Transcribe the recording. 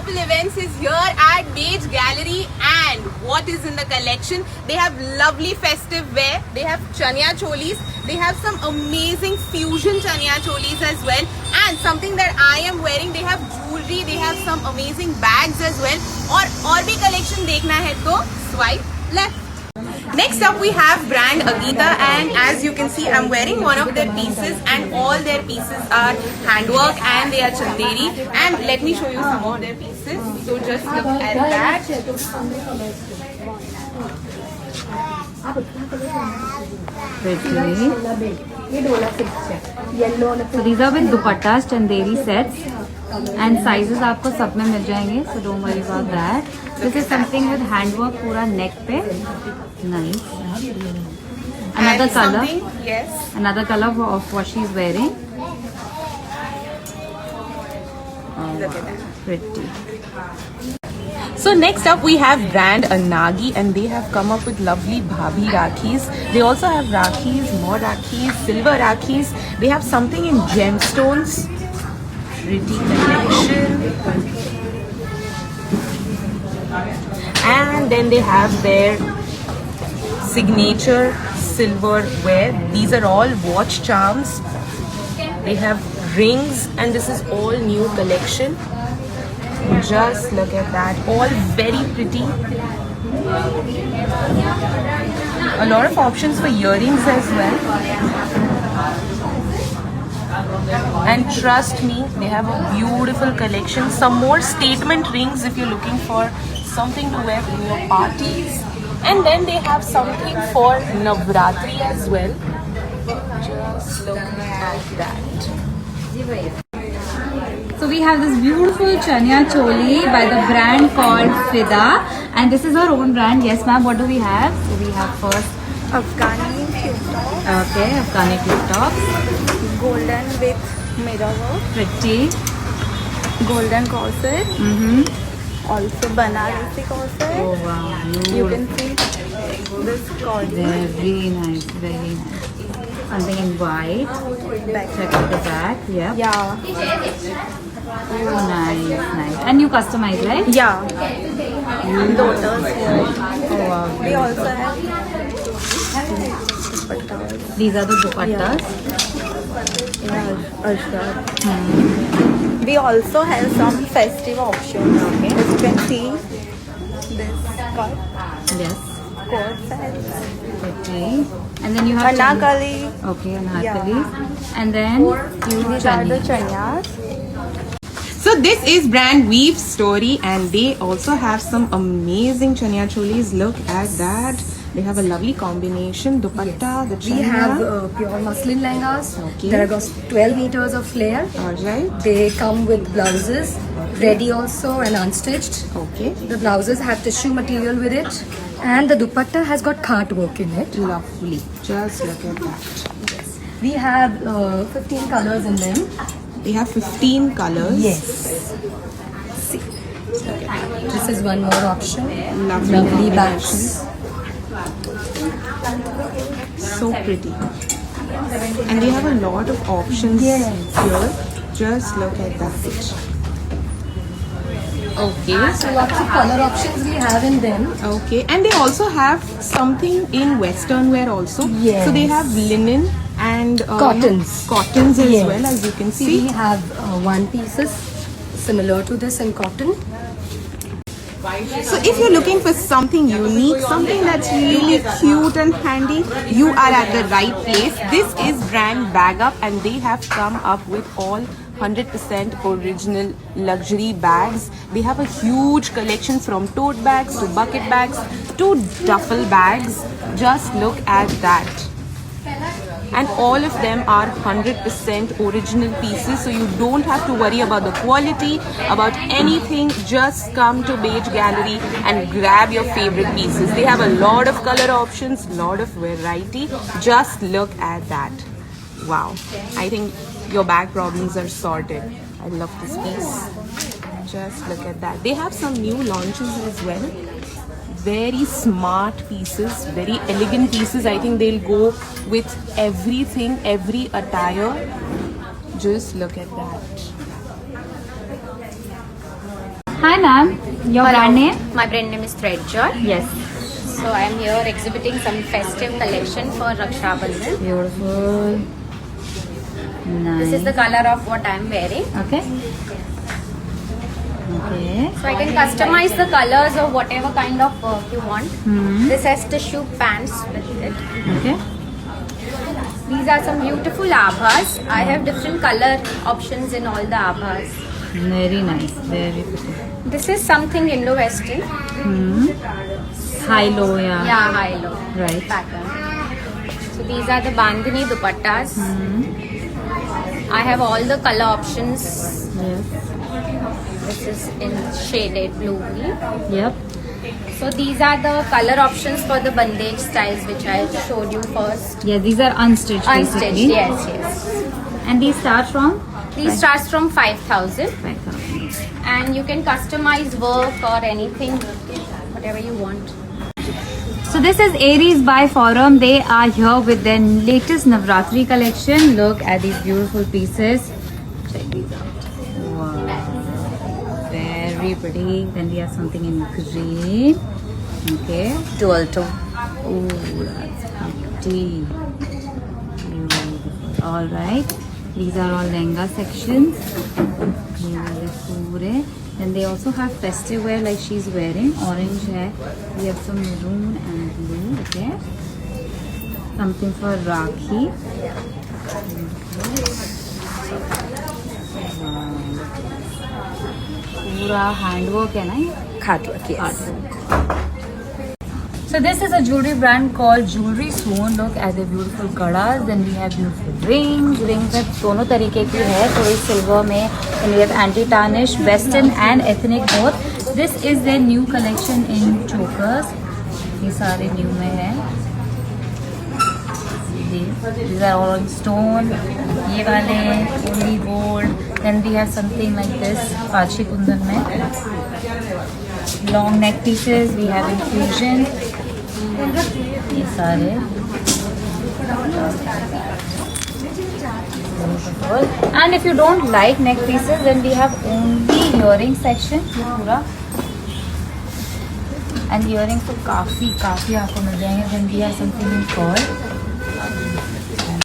Couple Events is here at Beige Gallery, and what is in the collection? They have lovely festive wear, they have chania cholis, they have some amazing fusion chania cholis as well, and something that I am wearing, they have jewelry, they have some amazing bags as well. और भी collection देखना है तो swipe left. Next up we have brand Agita, and as you can see I'm wearing one of their pieces, and all their pieces are handwork and they are chanderi, and let me show you some of their pieces. So just look at that. So these are with dupattas, chanderi sets, and sizes आपको सब में मिल जाएंगे. So don't worry about that. This is something with handwork पूरा neck पे. Nice. Another color. Yes. Another color of what she's wearing. Look at that. Pretty. So next up we have brand Anagi, and they have come up with lovely bhabhi rakhis. They also have rakhis, more rakhis, silver rakhis. They have something in gemstones. Pretty collection. And then they have their signature silverware. These are all watch charms. They have rings, and this is all new collection. Just look at that, all very pretty. A lot of options for earrings as well. And trust me, they have a beautiful collection. Some more statement rings if you're looking for something to wear in your parties. And then they have something for Navratri as well. Just look at that. So we have this beautiful chania choli by the brand called Fida, and this is our own brand. Yes, ma'am. What do we have? So we have first Afghani tube top. okay, Afghani tube tops. Golden with mirror work. Pretty. Golden corset. Also Banarasi corset. Oh wow, You beautiful. can see this corset. Very nice, very nice. Something in white. Back. Check out the back. Yeah. Yeah. Oh, nice, nice. And you customize, right? Yeah. Daughters. Oh wow. We also have These are the dupattas. We also have some festive options. Okay. As you can see, this skirt, Yes. coat sets, Pretty. And then you have anakali. Okay, anarkali. Yeah. And then you These are the chani. chanyas. So this is brand Weave Story, and they also have some amazing chania cholis. Look at that. They have a lovely combination. Dupatta, the We chania. have pure muslin lehengas. Okay. There are 12 meters of flare. Alright. They come with blouses, ready also and unstitched. Okay. The blouses have tissue material with it, and the dupatta has got khat work in it. Lovely. Just look at that. We have 15 colors in them. They have 15 colors. Yes. See. This is one more option. Lovely Lovely combination. bags. So pretty. And they have a lot of options Yes. here. Just look at that. Okay. So lots of color options we have in them. Okay. And they also have something in western wear also. Yes. So they have linen and Cottons. Cottons as Yes. well, as you can We see. have one pieces similar to this in cotton. So if you're looking for something unique, something that's really cute and handy, you are at the right place. This is brand Bag Up, and they have come up with all 100% original luxury bags. They have a huge collection from tote bags to bucket bags to duffel bags. Just look at that. And all of them are 100% original pieces, so you don't have to worry about the quality, about anything. Just come to Beige Gallery and grab your favorite pieces. They have a lot of color options, lot of variety. Just look at that. Wow. I think your bag problems are sorted. I love this piece. Just look at that. They have some new launches as well. Very smart pieces, very elegant pieces. I think they'll go with everything, every attire. Just look at that. Hi ma'am, your brand name? My brand name is Threadjoy. Yes. So I am here exhibiting some festive collection for Raksha Bandhan. Beautiful. Nice. This is the color of what I am wearing. Okay. Okay. So I can customize the colors of whatever kind of work you want. Hmm. This has tissue pants with it. Okay. These are some beautiful abhas. I have different color options in all the abhas. Very nice. Very pretty. This is something Indo-Western. Hmm. High low, yeah. Yeah, high-low Right. pattern. So these are the bandhani dupattas. Hmm. I have all the color options. Yes. This is in shaded blue green. Yep. So these are the color options for the bandage styles which I showed you first. Yeah, these are unstitched basically. Unstitched, yes, yes. And these start from? These starts from 5,000 5,000. and you can customize work or anything, whatever you want. So this is Aries by Forum. They are here with their latest Navratri collection. Look at these beautiful pieces. Check these out. Wow. Very pretty. Then we have something in green. Okay. Dual tone. Oh, that's pretty. Beautiful. All right. These are all lehenga sections. Then they also have festive wear like she's wearing. Orange hai. We have some maroon and blue. Okay. Something for Rakhi. पूरा handwork है ना ये? Khatwork, yes. So this is a jewelry brand called Jewelry Swoon. Look at the beautiful gadas. Then we have beautiful rings. Rings में दोनों तरीके की है. थोड़ी silver में. Then we have anti-tarnish, western and ethnic both. This is their new collection in chokers. ये सारे new में है. These are all on stone. ये वाले only gold. Then we have something like this. Panchi Kundan में. Long neck pieces. We have infusion. ये सारे. And if you don't like neck pieces, then we have only earring section. ये पूरा. And earrings तो काफी आपको मिल जाएंगे. Then we have something in pearl.